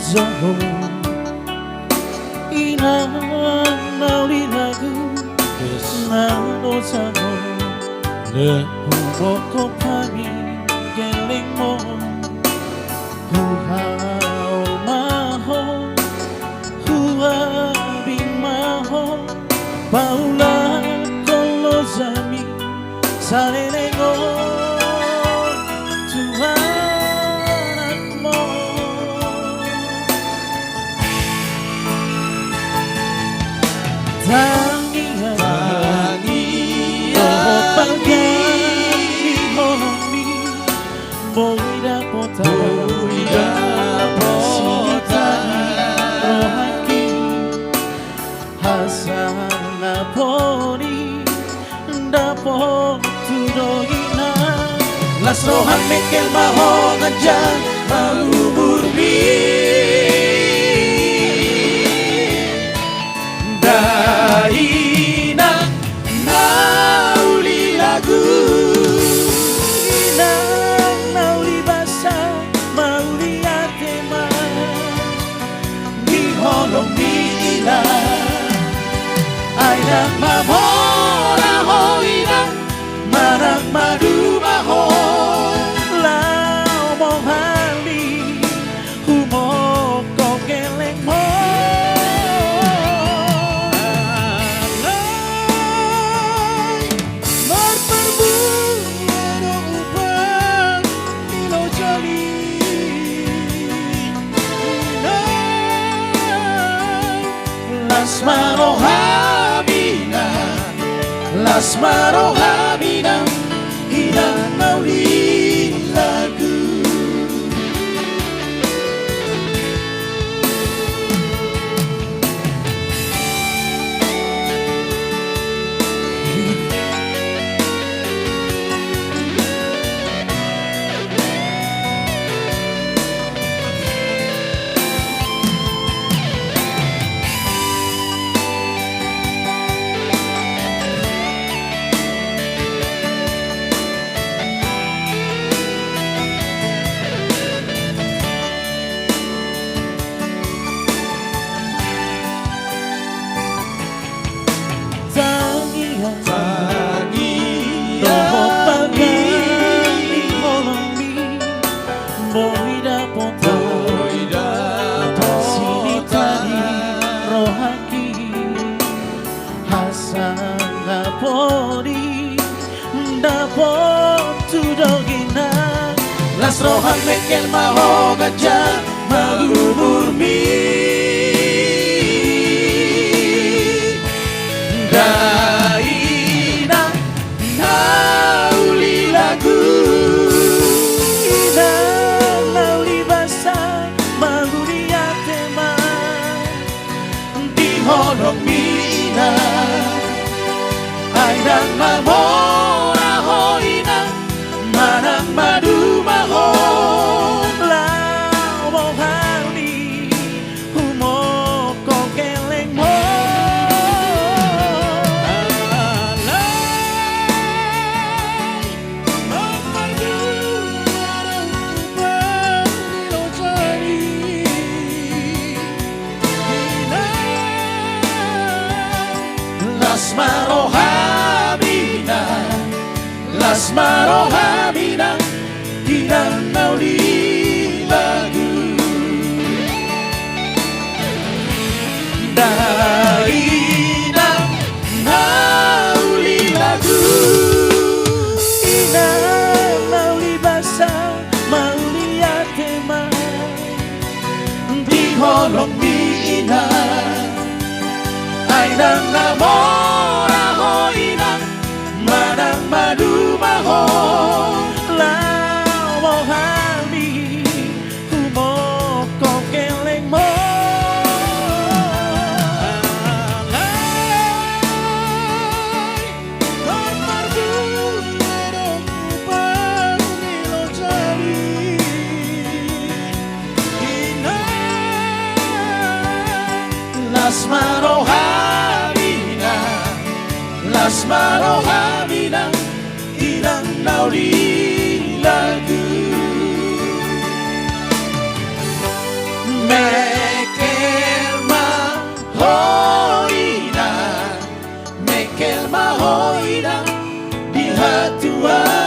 Zoho Inang nauli lagu Nano Zoho Le Huboko Pagi Geling mo Huhao Maho Huabi Maho Paula Kolo Zami Salengo Las rohan mekel mahong ajan malumurmi Daina nauli lagu Inang nauli basa mauli atema Di holong di ila Ainang mamora ho inang Marang madu maho Las marohamina Inang nauli lagu Las rohan mekel mahong ajan malumurmi Daina nauli lagu Inang nauli basa maluri atema Di holong mina Ainang mamora ho inang Manang madu maho Lau mo hali Humo ko keleng mo Alay Mamadu Marang upang nilo jari Inang Las marohamina Las marohamina Inang nauli lagu Daina nauli lagu Inang nauli basa mauli atema Di holong di ina Ainang namora ho inang Manang madu maho Lau mo hali Humo ko keleng mo Alay Kormardu Merong upang nilo jari Inang Las marohamina Las marohamina Inang nauli lagu berubah.